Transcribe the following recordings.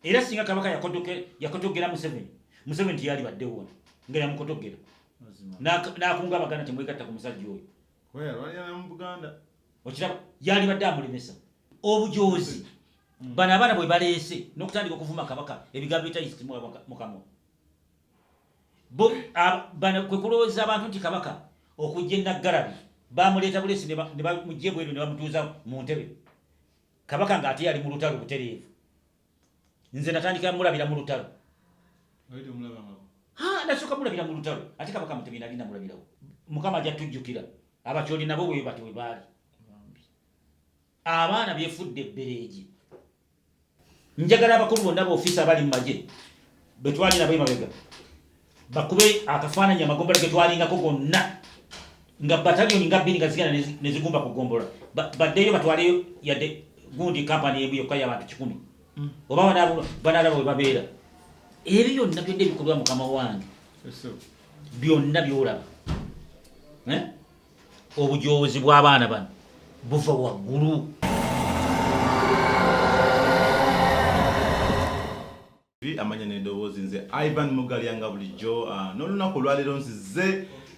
era singa kabaka yakotogera Museveni tiyali baddewo nga yamukotogera n'akunga Abaganda temwegatta ku musajja oyo okiraba yali badde amulemesa obujozi bano abaana bwe baleese n'okutandika okuvuma kabaka ebigambo bitayisitimwa mu kamwa bano kwe kulowooza abantu nti kabaka okujja e Naggalabi bamuleeta buleesi ne bamugye bweru ne bamutuuza mu ntebe kabaka ng'ate yali mu lutalo butereevu nze natandika mulabira mu lutalo nasooka mulabira mu lutalo ate kabaka Mutebi nali namulabirawo Mukama ajja tujjukira abakyoli nabo bwe bati bwe baali abaana byefudde ebbereegi njagala abakulu bonna baofiisa abali mu magye betwali nabo emabega bakube akafaananyi amagombolola ge twalingako gonna nga bataliyoni nga bbiri nga zigenda ne zigumba kugombola baddeyo batwaleyo yadde gundi kampani emu yokka y'abantu 100 oba banaalaba bwe babeera ebyo byonna byonna ebikolwa Mukama wange byonna byolaba obujozi bw'abaana bano buva waggulu. Amanya n'eddoboozi nze Ivan Mugalyanga bulijjo n'olunaku olwaleero nzize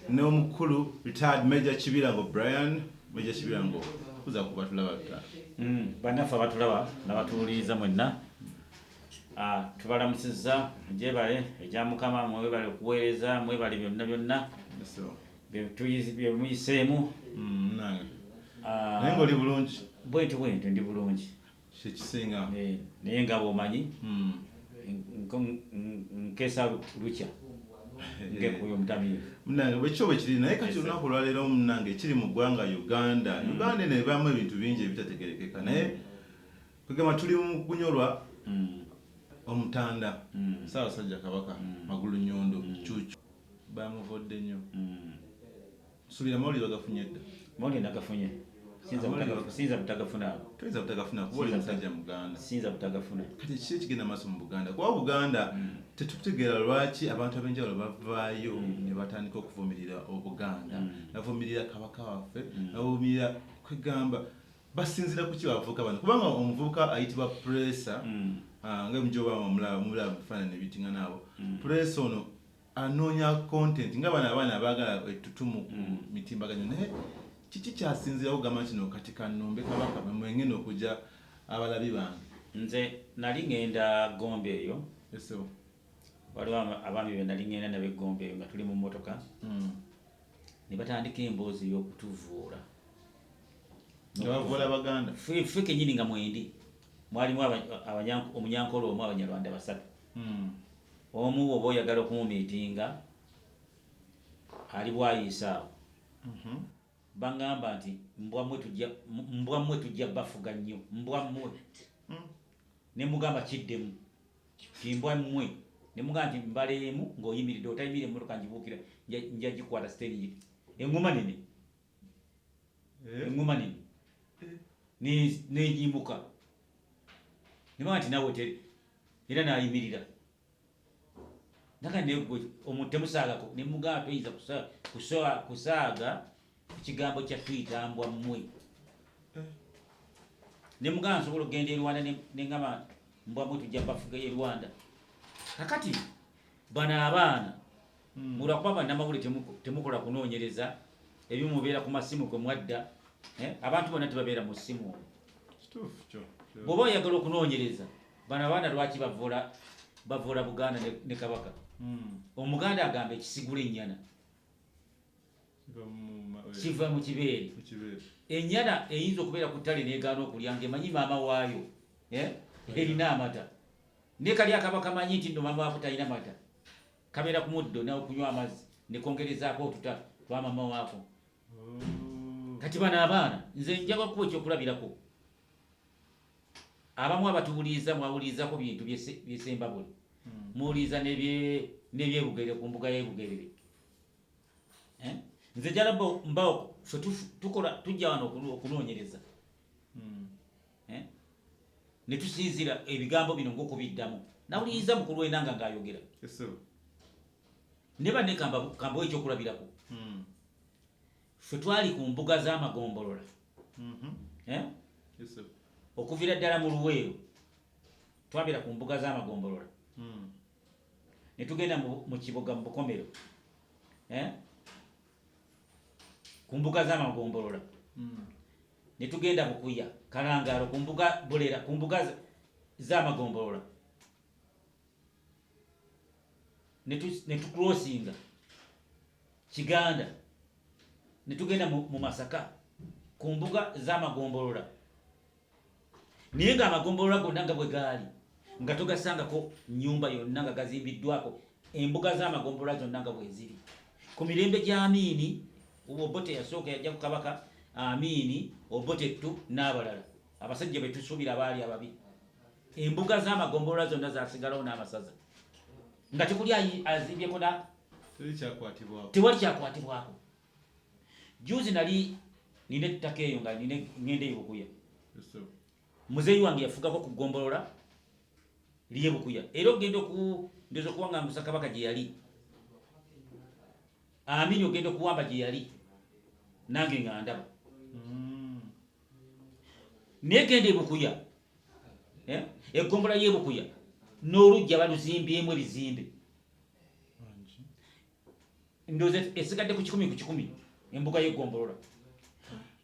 n'omukulu retired Major Kibirango Brian Major Kibirango kuza kuba tulaba bannaffe abatulaba n'abatuwuliriza mwenna tubalamusizza gyebale egya Mukama mwebale okuweereza mwebale byonna bye muyiseemu naye ng'oli bulungi bwentyo ndi bulungi kyekisinga naye nga bw'omanyi nkesa lukya ngekuyo mutamiivu munange bwekyo bwe kiri naye kati olunaku olwaleero munange kiri mu ggwanga Uganda eno ebaamu ebintu bingi ebitategerekeka naye kugamba tuli mu kunyolwa omutanda Ssaabasajja Kabaka Magulu Nnyondo Cuucu bamuvodde nnyo suubira mawulire bagafunye dda mawulire nagafunye sinza butagafuna toyinza butagafuna kuba oli musajja Muganda sinza butagafuna kati kiki ekigenda maaso mu Buganda kuba Buganda tetutegeera lwaki abantu ab'enjawulo bavaayo ne batandika okuvumirira Obuganda navumirira kabaka waffe navumirira kwegamba basinzira ku kibavubuka bano kubanga omuvubuka ayitibwa Presa ng'emujoba mulaba bifaananyi ebitinga naabo Presa ono anoonya content nga bano abaana abaagala ettutumu ku mitimbaganyo naye kiki kyasinzirawo kugamba kino kati kannombe kabaka mwengenda okujja abalabi bange nze nali ngenda Gombe eyo waliwo abaami be nali ngenda nabo Gombe eyo nga tuli mu mmotoka ne batandika emboozi y'okutuvuula bavuula Baganda ffe kennyini nga mwendi mwalimu omunyankolo omu Abanyarwanda 3 omu oba oyagala okumumiitinga ali bwayiisa awo bangamba nti mbwammwe tujja bafuga nnyo mbwammwe ne mugamba kiddemu kimbwammwe ne mugamba nti mbaleemu ng'oyimiridde otayimiridde emmotoka ngibuukira nja gikwata steering enguma nene negimuka ne banga nti nawe era nayimirira nakandi omuntu temusaagako ne mugamba toyinza kusaaga ekigambo kya tuyita mbwammwe ne mugamba nsobola okugenda e Rwanda ne ngamba mbwammwe tujja bafuga e Rwanda kakati bano abaana mulwakuba bannamawulire temukola kunoonyereza ebyo mubeera ku masimu kwe mwadda abantu bonna tebabeera mu ssimu bw'oba oyagala okunoonyereza bano abaana lwaki bavuula Buganda ne Kabaka Omuganda agamba ekisigula ennyana kiva mu kibeere ennyana eyinza okubeera ku ttale n'egaana okulya ng'emanyi maama waayo erina amata naye kali akaba kamanyi nti nno maama waako talina mata kabeera ku muddo n'okunywa amazzi ne kongerezaako otuta twa maama waako kati bano abaana nze njaga kuba ekyokulabirako abamu abatuwuliriza mwawulirizako bintu byesembabule muwuliriza n'ebyebugere ku mbuga y'ebugerere nze njala mbawo fe tujja wano okunoonyereza ne tusinzira ebigambo bino ng'okubiddamu nawuliriza mukulu w'enanga ng'ayogera ne banne kambawo ekyokulabirako fe twali ku mbuga z'amagombolola okuviira ddala mu Luweero twabira ku mbuga z'amagombolola ne tugenda mu kibuga mu Bukomero ku mbuga z'amagombolola ne tugenda Bukuya Kalangalo ku mbuga Bulera ku mbuga z'amagombolola ne tucrossinga Kiganda ne tugenda mu Masaka ku mbuga z'amagombolola naye nga amagombolola gonna nga bwe gaali nga togasangako nnyumba yonna nga gazimbiddwako embuga z'amagombolola zonna nga bwe ziri ku mirembe gya Amiini Obote yasooka yajja ku Kabaka Amiini Obote ttu n'abalala abasajja be tusuubira baali ababi embuga z'amagombolola zonna zasigalawo n'amasaza nga tekuli azimbyeko tewali kyakwatibwako. Juzi nali nina ettaka eyo nga ngende e Bukuya muzeeyi wange yafugako ku gombolola liye Bukuya era ogenda ndoza okuwaŋŋambusa Kabaka gye yali Amiini ogenda okuwamba gye yali nange nga ndaba naye genda e Bukuya eggombolola y'e Bukuya n'olujja baluzimbyemu ebizimbe ndoza esigadde ku 10 embuga y'eggombolola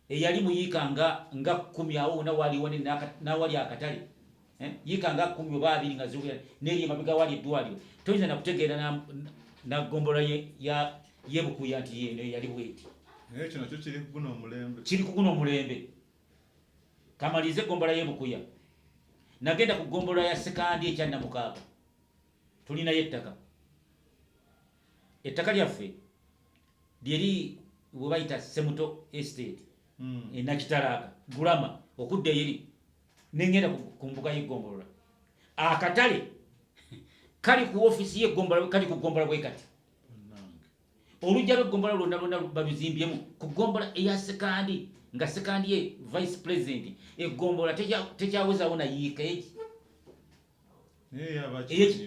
eyali muyiika nga 10 awo wona waliwo n'awali akatale yiika nga 10 oba 2 nga ziwera n'eri emabega wali eddwaliro toyinza nakutegeera na gombolola y'e Bukuya nti yeno yali bweti ekyo nakyo kiri kuguna omulembe. Kamalize gombolola y'e Bukuya nagenda ku gombolola ya sekandi ekya Namukaaga tulinayo ettaka lyaffe lyeri bwe bayita Semuto Estate Nakitalaga Gulama okudda yeri nengenda ku mbuga y'eggombolola akatale kali ku ofisi y'eggombolola kali ku gombolola bwe kati olujja lw'eggombolola lwonna baluzimbyemu ku ggombolola eya sekandi nga sekandi ye vice president eggombolola tekyawezaawo na yiika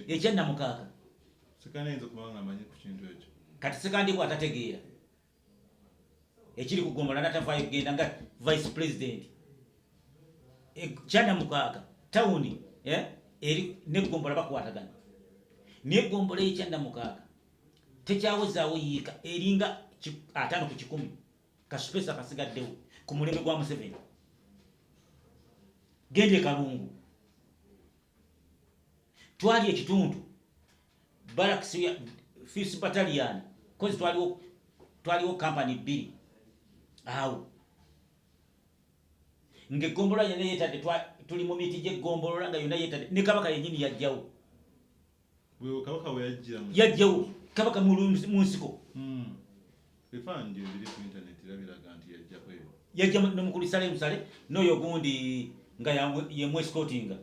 ekya Namukaaga kati sekandi bw'atategeera ekiri ku gombolola natavaayo kugenda nga vice president ekya Namukaaga tawuni eri n'eggombolola bakwatagana naye eggombolola ekya Namukaaga tekyawezaawo yiika eringa 5 ku 10 kasupesa kasigaddewo ku mulembe gwa Museveni. Genda e Kalungu twali ekitundu barracks ya 5th Battalion kozi twaliwo kampani 2 awo ng'eggombolola yonna yeetadde tuli mu miti gy'eggombolola nga yonna yeetadde ne Kabaka yennyini yajjawo yajjawo Kabaka mu nsiko yajja nomukulu Musale n'oyo gundi nga yemwe escortinga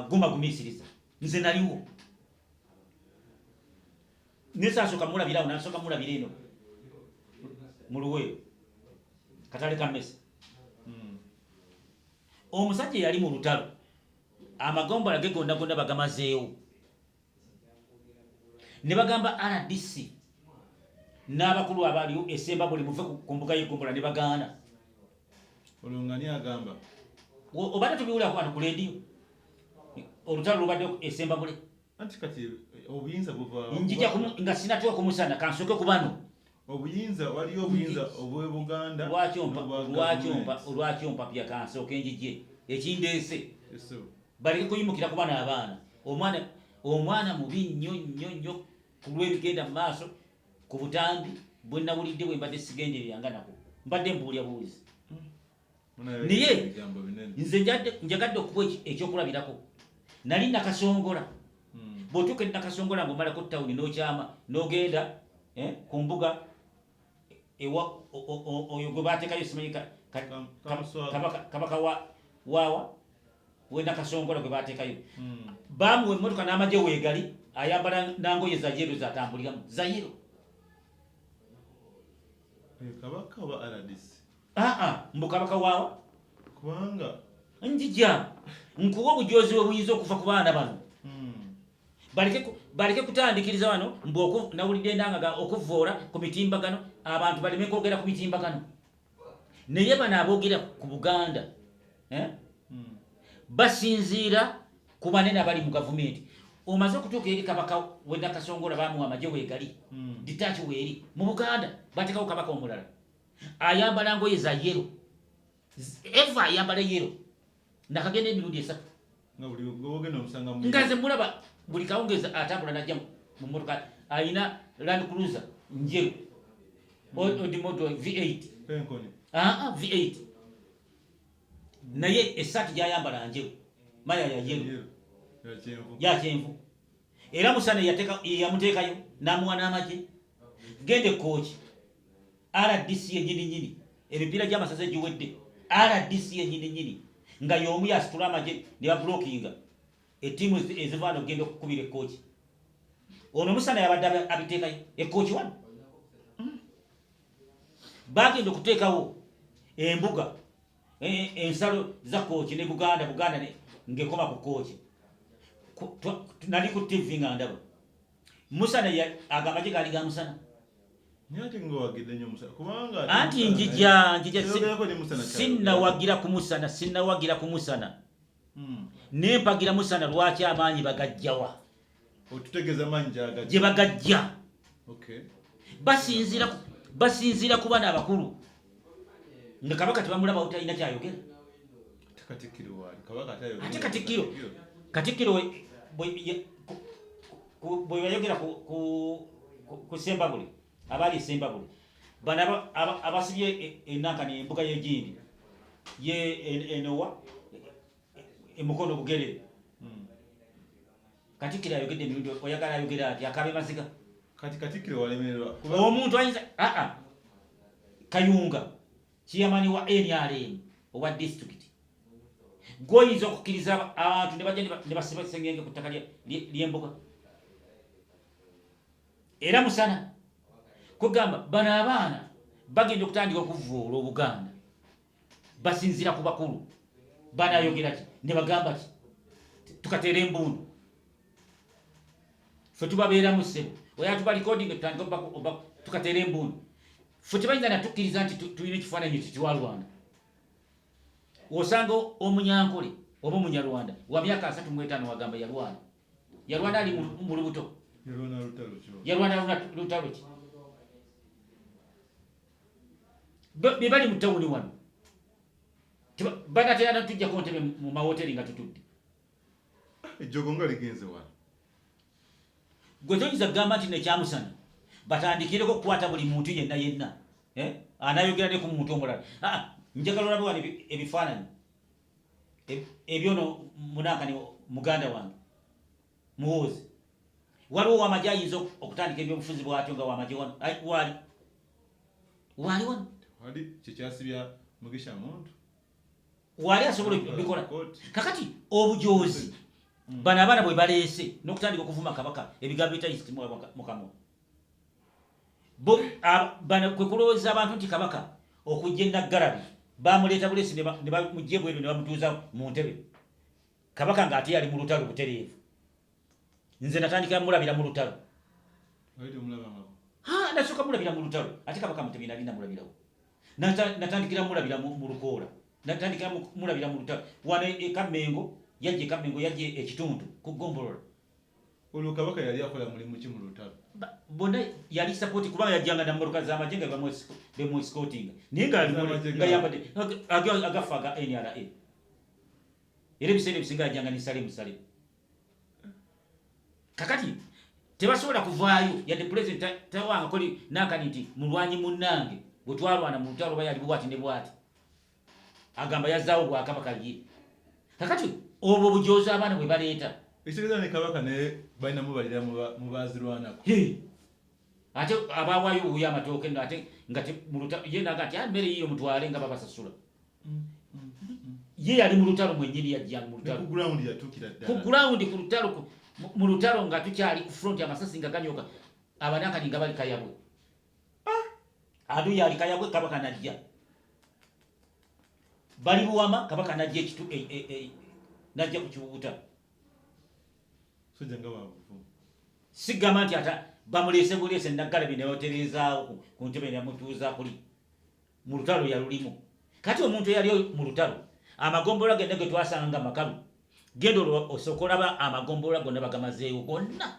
gumisiriza nze naliwo nesasooka mulabirawo nasooka mulabira eno mu Luweero katale ka Mmese omusajja yali mu lutalo amagombola ge gonna bagamazeewo ne bagamba RDC n'abakulu abaliwo esemba buli muve ku mbuga y'eggombolola ne bagaana olungani agamba obadde tubiwulira ku leediyo olutalo lubadde esemba bule anti kati obuyinza buva njija nga sinatuwa ku musana kansooke ku bano waliyo obuyinza obw'e Buganda lwaki ompapya kansooke njije ekindeese baleke kuyimukira ku bana abaana omwana mubi nnyo ku lw'ebigenda mu maaso ku butambi bwe nawulidde bwe mbadde sigendereranga nako mbadde mbuulya buuzi naye nze njagadde okuba ekyokulabirako nali Nakasongola bw'otuuka Nakasongola ng'omalako tawuni n'okyama n'ogenda ku mbuga oyo gwe baateekayo simanyi kabaka waawa we Nakasongola gwe baateekayo baamuwa emmotoka n'amagye weegali ayambala nangoye za yero zatambuliramu za yero kabaka wa RDC mbu kabaka waawa kubanga njija nkuwa obujozi bwe buyinza okuva ku baana bano baleke kutandikiriza wano mbu nawulidde ndanga okuvoola ku mitimbagano abantu baleme kwogera ku mitimbagano naye bano aboogera ku Buganda basinziira ku banene abali mu gavumenti omaze okutuuka eri kabaka wenda Kasongola bamuwa amagye weegali ditachi weeri mu Buganda batekawo kabaka omulala ayambala ngoye za yero eva ayambala yero nakagenda emirundi esatu nga nze mulaba buli kawungeza atambula najja mu motoka ayina Land Cruiser njeru odimoto V8 V8 naye esati gyayambala njeru maya ya yero ya kyenvu era musana yamuteekayo namuwa n'amagye gende kooki RDC yenyini emipiira gy'amasaza giwedde RDC yenyini nga y'omu yasitula amagye ne babulookinga ettiimu ezivaana okugenda okukubira ekooki ono musana yabadde abiteekayo ekooki wano bagenda okuteekawo embuga ensalo za kooki ne Buganda ngekoma ku kooki nali ku TV nga ndaba musana agamba gye gali ga musana anti njija sinnawagira ku musana nempagira musana lwaki amaanyi bagajjawa gye bagajja basinziira ku bana abakulu nga kabaka tebamulaba talina kyayogera ate Katikkiro bwe bayogera ku Sembabule abali Sembabule bana abasibye enankani embuga y'egindi ye enowa emukono bugerere Katikkiro ayogedde emirundi oyagala ayogera ati akabe maziga Katikkiro walemererwa omuntu ayinza Kayunga kiyamani wa NRM owa district goyinza okukkiriza abantu ne bajja ne basiba sengenge ku ttaka ly'embuga era musana kugamba bano abaana bagenda okutandika okuvuula Obuganda basinzira ku bakulu banayogera ki ne bagamba ki tukateera embundu ffe tubabeeramu ssebo oya tuba recording tutandika tukateera embundu ffe tebayinza natukkiriza nti tulina ekifaananyi kitiwalwana osanga omunyankole oba omunyarwanda wa myaka 35 wagamba yalwana ali mu lubuto yalwana lutalo ki bebali mu tawuni wano banateera tujja ku ntebe mu mahoteri nga tutudde ejjogo nga ligenze wano gwe toyinza kugamba nti nekyamusana batandikireko okukwata buli muntu yenna anayogera ne ku muntu omulala njagala olabe wano ebifaananyi ebyono munankani muganda wange muwoozi waliwo wamagye ayinza okutandika ebyobufuzi bwatyo nga wamagye wano waali wano kyekyasibya Mugisha muntu waali asobola bikola kakati obujoozi bano abaana bwe baleese n'okutandika okuvuma kabaka ebigambo bitayisimu mukamwa bano kwe kulowooza abantu nti kabaka okujja enaggalabi bamuleeta buleesi ne bamugye bweru ne bamutuuza mu ntebe kabaka ng'ate yali mu lutalo butereevu nze natandika mulabira mu lutalo nasooka mulabira mu lutalo ate kabaka mutebi nali namulabirawo natandikira mulabira mu lukoola natandikira mulabira mu lutalo wano Kamengo yajja ekitundu ku Gombolola olwo kabaka yali akola mulimu ki mu lutalo bonna yali support kubanga yajjanga na mmotoka z'amagye nga bemuescortinga naye nga yambadde agafa aga NRA era ebiseera ebisinga yajjanga ne Salemu kakati tebasobola kuvaayo yadde pulezidenti tawanga koli nankani nti mulwanyi munnange bwe twalwana mu lutalo oba yali bwati ne bwati agamba yazaawo bwakabaka ye kakati obwo bujoozi abaana bwe baleeta ekitegeeza ne kabaka naye balina mubalira mu baazirwanako ate abawaayo obuya amatooke ate nga ye naga nti mmere yiyo mutwale nga babasasula ye yali mu lutalo mwennyini yajjanga mu lutalo ku gurawundi ku lutalo mu lutalo nga tukyali ku front amasasi nga ganyoka abanankani nga bali Kayabwe adu yali Kayabwe kabaka najja bali Buwama kabaka najja ekitu najja ku kibuuta sigamba nti ata bamuleese buleese naggalabi ne batereezaawo ku ntebe ne bamutuuza kuli mu lutalo yalulimu kati omuntu eyali mu lutalo amagombolola genda ge twasanga makalu genda osokolaba amagombolola gonna bagamazeewo gonna.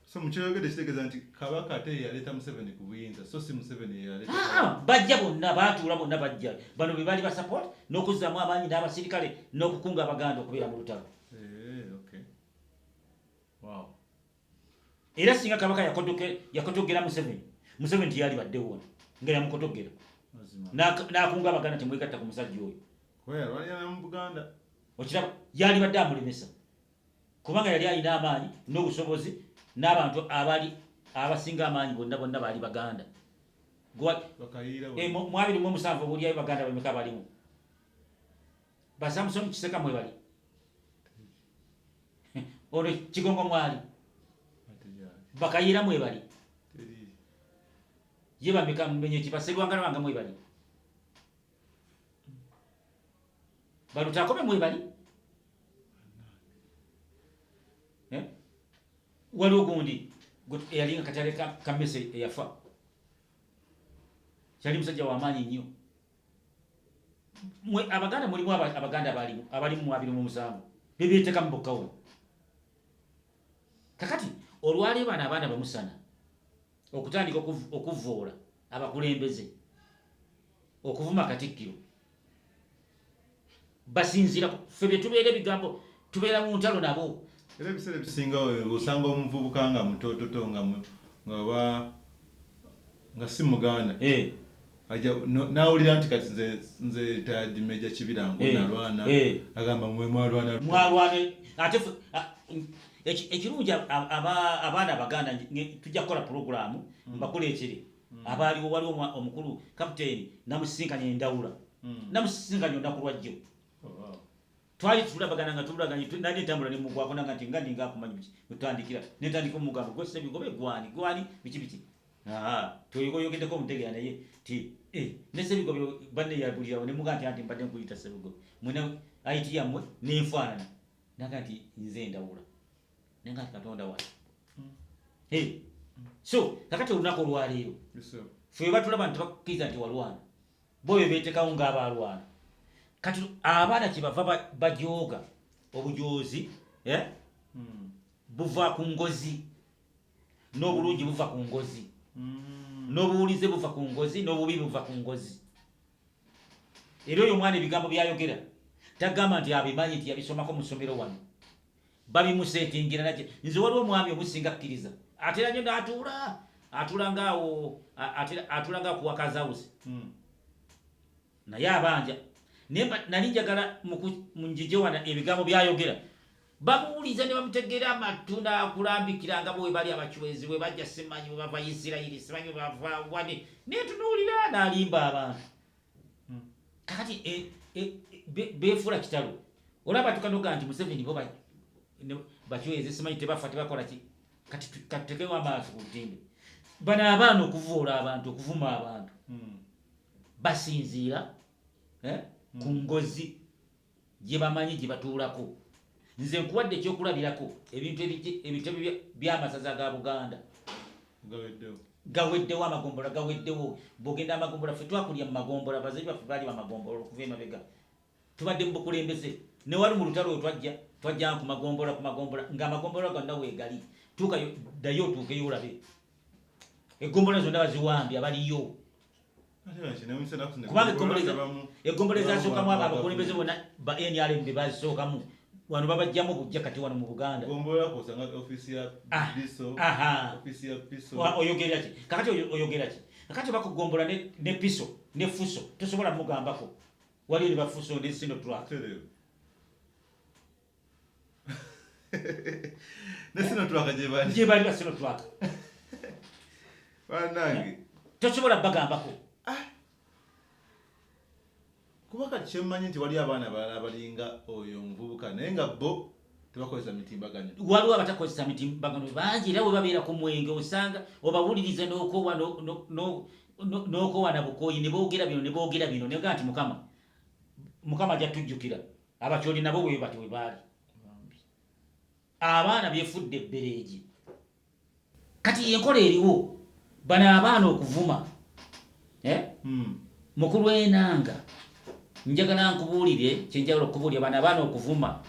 So mukyogedde kitegeeza nti Kabaka ate yaleeta Museveni ku buyinza so si Museveni yaleeta. Bajja bonna baatuula bonna bajja bano be bali basupport n'okuzzaamu amaanyi n'abasirikale n'okukunga Abaganda okubeera mu lutalo. Okay. Wow. Era singa Kabaka yakotogera Museveni tiyali baddewo nga yamukotogera n'akunga Abaganda temwegatta ku musajja oyo. Yalwanira mu Buganda. Okiraba yali badde amulemesa kubanga yali alina amaanyi n'obusobozi n'abantu abasinga amaanyi bonna baali Baganda. Mu 27 obuulyayo Baganda bameka balimu. Ba Samson Kiseka mwe bali. Olwo Kigongo mwali. Bakayiira mwe bali. Ye bameka mmenye kibaserwangala wanga mwe bali. Balutakobe mwe bali. Waliwo gundi eyalinga Katale Kamese eyafa. Yali musajja w'amaanyi nnyo. Abaganda mulimu Abaganda abalimu 27 bebeeteka mu bokkawo. Kakati olwali abaana bamusana okutandika okuvoola abakulembeze okuvuma Katikkiro basinziira ffe bye tubeera ebigambo tubeera mu ntalo nabo. Era ebiseera ebisinga osanga omuvubuka nga mutoototo nga si Muganda n'awulira nti kati nze Tayadi Meja Kibirango nalwana agamba mwe mwalwana ate ekirungi abaana Abaganda tujja kukola pulogulaamu mbakuleekere abaaliwo waliwo omukulu kapiteeni namusisinkanya Endawula namusisinkanya olunaku lwajjo twali tulabagana nga tulaganye nali ntambula ne mugwako nanga nti nga akumanyi mutandikira netandika omugamba gwe Ssebigobe gwani biki toyogeddeko omutegeera naye ti ne Ssebigobe banne yabulirawo ne mugaa nti mbadde nkuyita Ssebigobe mwena ayiti yammwe nenfaanana naga nti nze Endawula nenga nti Katonda wali. So kakati olunaku olwaleero ffe batulaba nti bakkiriza nti walwana boyo beetekawo ng'abalwana. Kati abaana kyebava bajooga obujoozi buva ku ngozi n'obulungi buva ku ngozi n'obuwulize buva ku ngozi n'obubi buva ku ngozi. Era oyo omwana ebigambo byayogera tagamba nti abimanyi nti yabisomako mu ssomero wano babimuseetingira nakye. Nze waliwo omwami omusinga kkiriza ate era nnyo n'atuula ngaawo ku Wakazawusi naye abanja nali njagala munjije wana ebigambo byayogera bamuwuliza ne bamutegeera amatu n'akulambikira nga bwe bali abachwezi bwe bajja simanyi bwe bava Isirayiri simanyi bwe bava wane naye tunuulira n'alimba abantu. Kakati beefuula kitalo olaba tukanoga nti Museveni bo bachwezi simanyi tebafa tebakola ki. Kati tutekewo amaaso ku lutimbe bano abaana okuvoola abantu okuvuma abantu basinziira ku ngozi gye bamanyi gye batuulako. Nze nkuwadde ekyokulabirako ebintu by'amasaza ga Buganda gaweddewo amagombola gaweddewo. Bw'ogenda amagombola ffe twakulya mu magombola bazadde baffe baali bamagombola okuva emabega tubadde mu bukulembeze ne wali mu lutalo twajja ku magombola ng'amagombola gonna weegali tuukayo ddayo otuukeyo olabe eggombola zonna baziwambye abaliyo kubanga eggombola ezasookamu abakulembeze bonna ba NRM be bazisookamu wano babajjamu bujja kati wano mu Buganda. Oyogera ki kakati oyogera ki kakati bakugombola ne piso ne fuso tosobola mugambako waliyo ne bafuso ne Sinotrak ne Sinotrak gye bali ba Sinotrak tosobola bagambako. Kuba kati kyemmanyi nti wali abaana balala balinga oyo omuvubuka naye nga bo tebakozesa mitimbagano. Waliwo abatakozesa mitimbagano bangi era bwe babeera ku mwenge osanga obawuliriza n'okoowa na bukooyi ne boogera bino ne gaa nti Mukama ajja tujjukira abakyoli nabo bwe bati bwe baali. Abaana byefudde ebbereegi kati enkola eriwo bano abaana okuvuma mu kulwenanga njagala nkubuulire kyenjagala okubuulira bano abaana okuvuma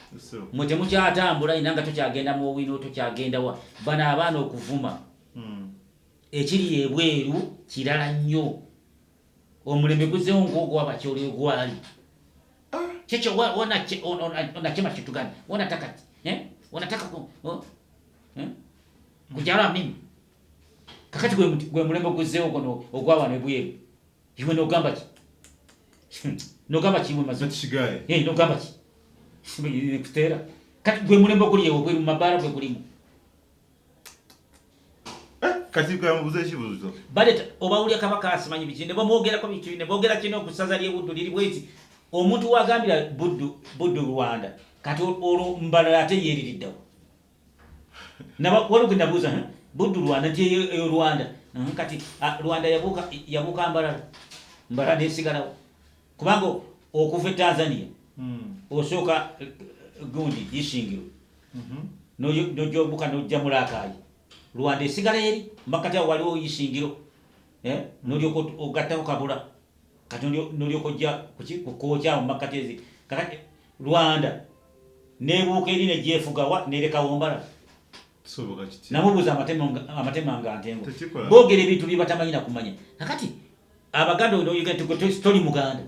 mwe temukyatambula ina nga tokyagenda mu owino tokyagenda wa bano abaana okuvuma ekiri ebweru kirala nnyo omulembe guzeewo ng'ogwaba kyoli ogwali kyekyo onakema kitugani wanataka kujala mimi kakati gwe mulembe guzeewo gono ogwabano ebweru iwe nogamba ki nogamba kiwe mazima nogamba ki kutera kati gwe mulembe guli ewo gwe mumabala gwe gulimu kati kamubuza ekibuzo baleta obawulya kabaka asimanyi biki ne bamwogerako biki ne boogera kino okusaza lyebuddu liri bweti omuntu wagambira buddu Rwanda kati olwo mbalala ate yeeririddawo waliwo nabuuza buddu Rwanda nti eyo Rwanda kati Rwanda yabuuka mbalala nesigalawo kubanga okuva e Tanzania osooka gundi Ishingiro nojobuka nojja Mulakayi Rwanda esigala eri makati awo waliwo Ishingiro nolyoka ogattako Kabula kati nolyoka ojja kukookyawo makati ezi kakati Rwanda nebuuka eri negyefugawa nerekawo mbalala namubuuza amatema nga ntengo boogera ebintu bye batamanyi nakumanya nakati Abaganda toli Muganda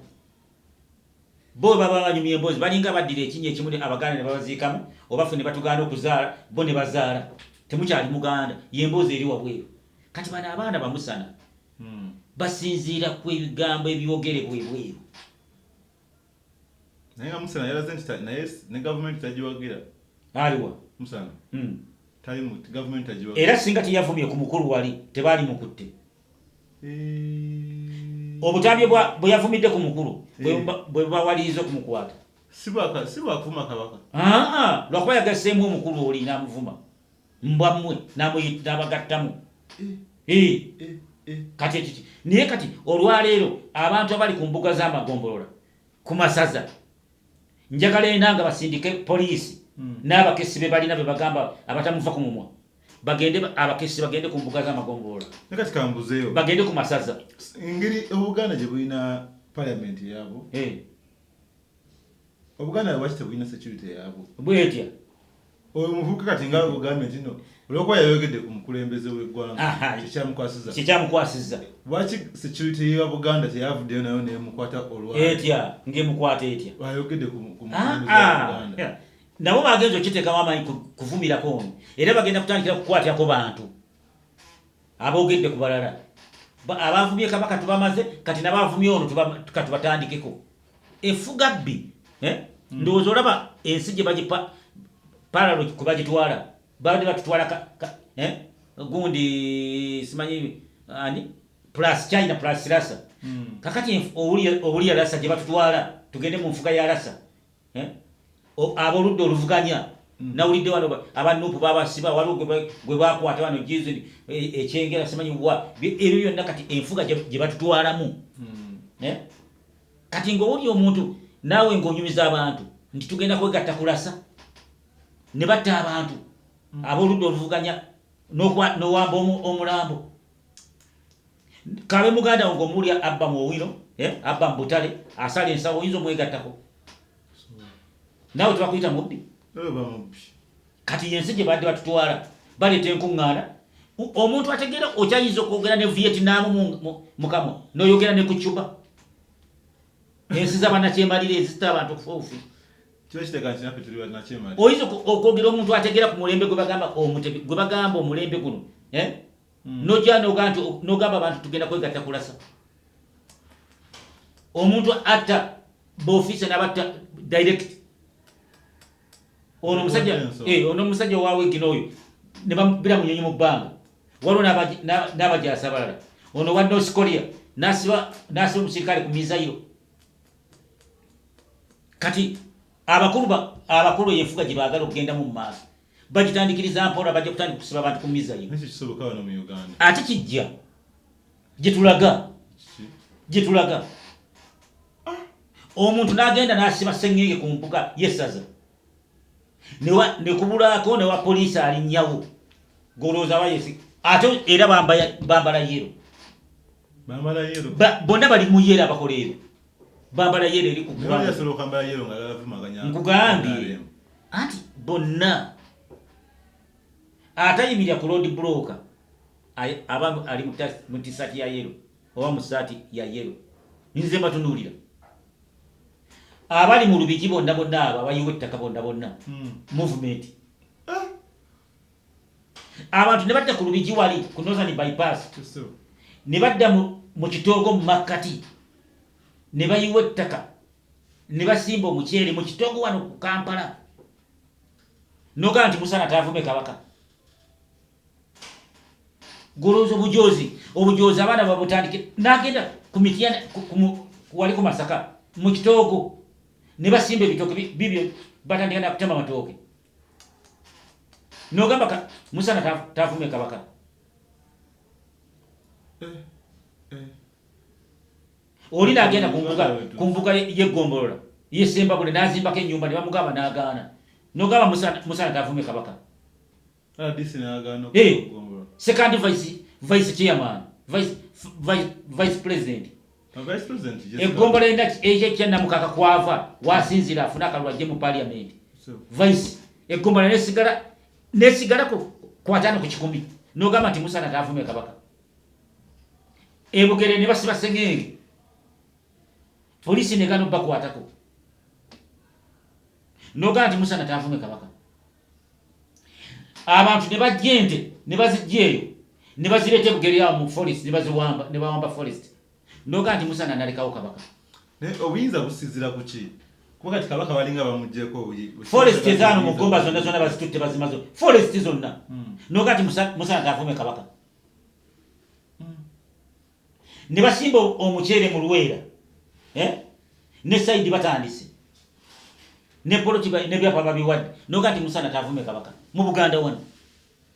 bo baba banyumya emboozi balinga baddira ekinnya ekimu Abaganda ne babaziikamu obafu ne batugaana okuzaala bo ne bazaala temukyali Muganda yemboozi eri wabweru kati bano abaana bamusana basinziira ku ebigambo ebyogerebwa ebweru naye nga Musana yalaze nti naye ne gavumenti tagiwagira aliwa Musana gavumenti tagiwagira era singa teyavumye ku mukulu wali tebaali mukutte obutabye bwe yavumidde ku mukulu bwe bawaliiza okumukwata sibwakuvuma kabaka lwakuba yagasseemu omukulu oli n'amuvuma mbwammwe n'abagattamu kati ekiki naye kati olwaleero abantu abali ku mbuga z'amagombolola ku masaza njagala enanga basindike poliisi n'abakesi be balina be bagamba abatamuva ku mumwa abakesi bagende ku mbuga z'amagombolola nakati kambuzeeyo bagende ku masaza engeri Obuganda gye bulina palamenti yaabo Obuganda lwaki tebulina security yaabo bwetya oyo muvubuka kati nga gavumenti no olwokuba yayogedde ku mukulembeze w'eggwanga kikyamukwasizza lwaki security ya Buganda teyavuddeyo nayo nemukwata olwali etya ngemukwata etya ayogedde ku mukulembeze wa Buganda nabo bagenza okiteekamu amaanyi kuvumirako ono era bagenda kutandikira kukwatirako bantu aboogedde ku balala abavumye kabaka tubamaze kati nabavumye ono katubatandikeko efuga bbi ndowooza olaba ensi gye bagipa paralo kubagitwala bade batutwala gundi simanyi ani plus China plus Russia kakati owuli ya Russia gye batutwala tugende mu nfuga ya Russia aboludde oluvuganya nawulidde wano abanupu babasiba waliwo gwe bakwata wano jizi ekyengera simanyi wa ebyo byonna kati enfuga gye batutwalamu kati ng'owuli omuntu naawe ng'onyumiza abantu nti tugenda kwegatta kulasa ne batta abantu aboludde oluvuganya n'owamba omulambo kabe Muganda ng'omulya abba mu Owino abba mu Butale asala ensawo oyinza omwegattako naawe tebakuyita mubbi kati yensi gye badde batutwala baleeta enkuŋŋaana omuntu ategeera okyayinza okwogera ne Vietnam mukamwa n'oyogera ne ku Cuba ensi z'abannakyemalira ezita abantu okufuufu oyinza okwogera omuntu ategeera ku mulembe gwe bagamba omulembe guno nojja nogamba abantu tugenda kwegatta kulasa omuntu atta b'ofiisa n'abatta direct ono omusajja owawegina oyo ne bamubira munyonyi mu bbanga waliwo n'abajaasa balala ono wa North Korea n'asiba omusirikale ku mizayiro kati abakulu yenfuga gye baagala okugendamu mu maaso bagitandikiriza mpola bajja kutandika kusiba abantu ku mizayiro ate kijja gyetulaga omuntu n'agenda n'asiba sengenge ku mbuga yesaza nekubulako newa poliisi alinnyawo golooza bayesi ate era bambala yero bonna bali mu yero abakola ebyo bambala yero eri ku ggwanga. Nkugambye anti bonna atayimirira ku road blocker aba ali mu t-shirt ya yero oba mu saati ya yero. Nze mbatunuulira abali mu lubiki bonna abo abayiwa ettaka bonna movement abantu ne badda ku lubiki wali ku Northern bypass ne badda mu kitoogo mu makkati ne bayiwa ettaka ne basimba omuceere mu kitoogo wano ku Kampala noga nti Musana taavume Kabaka. Golozo obujozi abaana babutandike nagenda ku mitiyana wali ku Masaka mu kitoogo ne basimba ebitooke bibyo batandika na kutema matooke nogamba Musana taavume Kabaka. Oli nagenda ku mbuga y'eggombolola y'Essembabule n'azimbako ennyumba ne bamugamba n'agaana nogamba Musana taavume Kabaka. Second vice chairman vice president eggombolola ekyanamukaka kwava wasinzira afuna akalulu ajje mu parliament vice eggombolola nesigala ku 5-10 nogamba nti Musana taavume Kabaka. Ebugere ne basiba sengenge polisi negano bakwatako nogamba nti Musana taavume Kabaka. Abantu ne bajjente ne bazijjeeyo ne bazirete Bugere yawo mu forest ne bawamba forest nogamba nti Musana nalekawo Kabaka. Obuyinza busizira ku ki? Kuba kati Kabaka balinga bamuggyeko forest ezaano mu Gomba zonna bazitutte bazimazo forest zonna nogamba nti Musana taavume Kabaka. Ne basimba omuceere mu Luweera ne saidi batandise ne poloti ne byapa babiwadde nogamba nti Musana taavume Kabaka mu Buganda wano.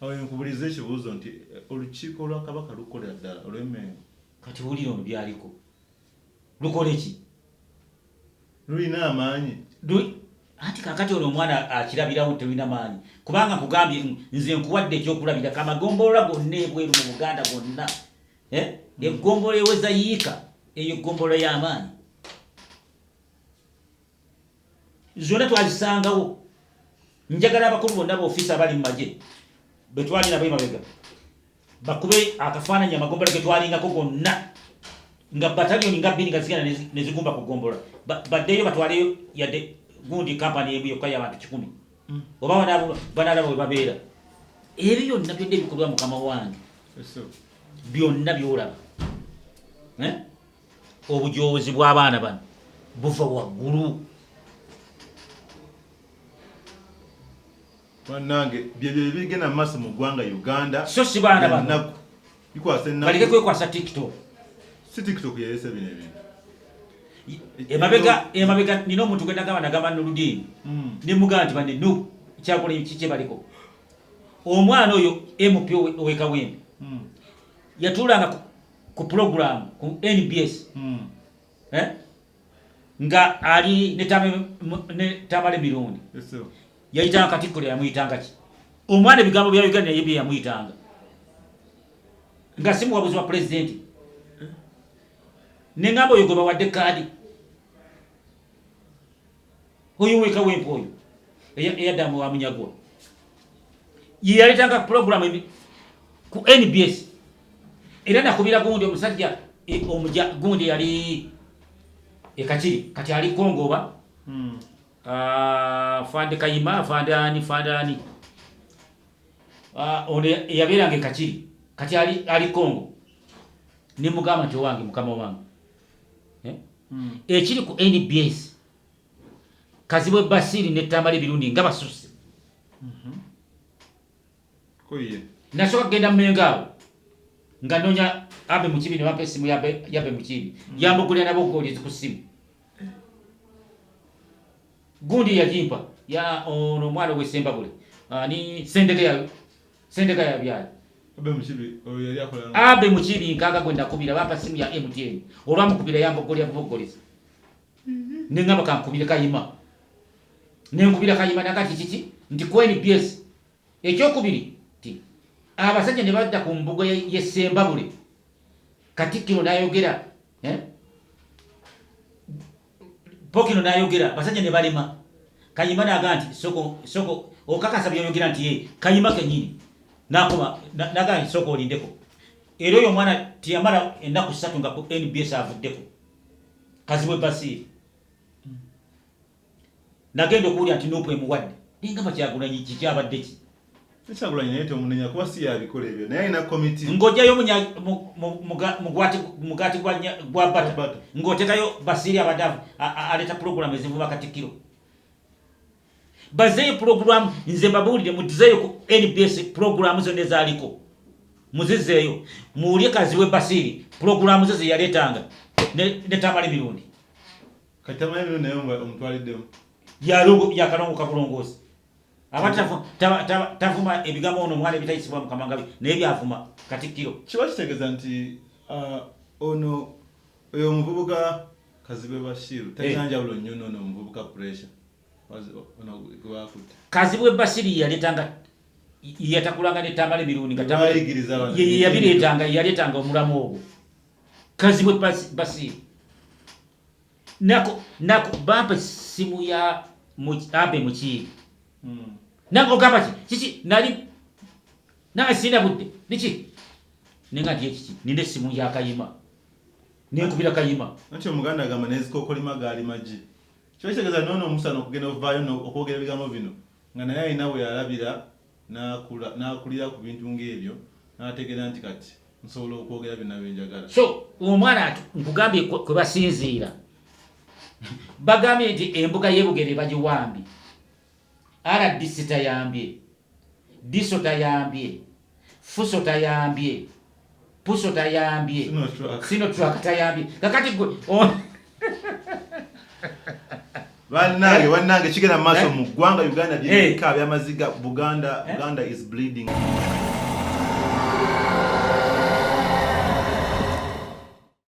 Awo nkubuliza ekibuuzo nti olukiiko lwa Kabaka lukolera ddala olw'emmengo. Kati wulira ono byaliko lukole ki? Lulina amaanyi. Ati kakati ono omwana akirabirawo telulina maanyi kubanga nkugambye nze nkuwadde ekyokulabira kamagombolola gonna ebweru mu Buganda gonna eggombola eweza yiika eyo ggombolola y'amaanyi zonna twazisangawo. Njagala abakulu bonna b'ofiisi abali mu magye betwali nabo emabega bakube akafaananyi amagombolola ge twalingako gonna nga bataliyoni nga 2 nga zigenda ne zigumba ku ggombolola baddeyo batwaleyo yadde gundi kampani emu yokka y'abantu 10 oba banalaba bwe babeera. Ebyo byonna byonna ebikolwa Mukama wange byonna byolaba obujozi bw'abaana bano buva waggulu. Nange byebyo bigenda mu maaso mu ggwanga Uganda so si baana bano bikwasa ennaku baleke kwekwasa TikTok. Si TikTok yalese bino ebintu emabega nina omuntu gwe nagamba Nuludiini ne mugamba nti bane no kyakola kiki baliko. Omwana oyo MP ow'Ekawempe yatuulanga ku program ku NBS nga ali ne Tamale Mirundi yayitanga Katikkiro yamuyitanga ki? Omwana ebigambo bya Uganda yebye yamuyitanga nga si muwabuzi wa pulezidenti neŋŋamba oyo gwe bawadde kaadi oyo ow'Ekawempe oyo eyaddamu wa Munyagwa ye yaleetanga program ku NBS era nakubira gundi omusajja omujja gundi yali ekakiri kati ali Kongoba Fande Kayima Fandani ono yabeeranga ekakiri kati ali Kongo ne mugamba nti owange mukama wange ekiri ku NBS Kazibwe Basiri ne Tamale Birundi nga basusse nasooka kugenda Mmengo nga nonya Abe Mukibi ne bampa essimu yabe Mukibi yambugulira nabo gooli ku ssimu gundi yagimpa ya ono mwana w'Essembabule ni sendega ya byali Abe Mukibi nkaga gwe nakubira bampa essimu ya MTN olwamukubira yambugulira bugoliza neŋŋamba kankubire Kayima nenkubira Kayima nakati kiki nti ku NBS ekyokubiri ti abasajja ne badda ku mbuga y'Essembabule Katikkiro n'ayogera Pokino n'ayogera basajja ne balima. Kayima n'aga nti soko okakasa byayogera nti ye Kayima kenyini n'akoma n'aga nti soko olindeko. Era oyo omwana tiyamala ennaku 3 nga ku NBS avuddeko. Kazibwe Basiri. Nagenda okuwulira nti Nuupu emuwadde. Ninga Kyagulanyi kikyabadde ki? Kyagulanyi naye tomunenya kuba si yabikola ebyo. Naye alina komiti. Ng'ojjayo mugati gwa bata. Ng'oteekayo Basiri abadde aleeta pulogulaamu ezivuba Katikkiro. Bazeeyo pulogulaamu nze mbabuulire mutuzeeyo ku NBS pulogulaamu zonna ezaaliko. Muzizeeyo. Muwulye Kazibwe Basiri pulogulaamu ze yaleetanga ne Tamale Mirundi. Kati Tamale Mirundi naye omutwaliddemu. Yakalongo kabulongoozi. Abantu tavuma ebigambo ono omwana ebitayisibwa Mukama nga naye byavuma Katikkiro. Kiba kitegeeza nti ono oyo omuvubuka Kazibwe Bashiru tajanjawulo nnyo n'ono omuvubuka Pressure. Kazibwe Basiri yaleetanga yatakulanga ne Tamale Mirundi nga yaleetanga omulamu ogwo. Kazibwe Basiri. Nako bampa simu ya Abe Mukiiri. Nako gamba kiki nali na sina budde niki ninga ndiye kiki ninde simu ya Kayima nekubira Kayima nakyo muganda agamba nezikokolima gali maji kyekitegeeza nono omusano okugenda ovaayo okwogera ebigambo bino nga naye alina we yalabira n'akulira ku bintu ng'ebyo n'ategeera nti kati nsobola okwogera byonna byenjagala. So omwana nkugambye kwe basinziira bagambye nti embuga y'Ebugere bagiwambye. RDC tayambye, Diso tayambye, Fuso tayambye, Puso tayambye, Sinotruck tayambye. Kakati gwe Bannange kigenda maaso mu ggwanga Uganda by'eka by'amaziga Buganda is bleeding.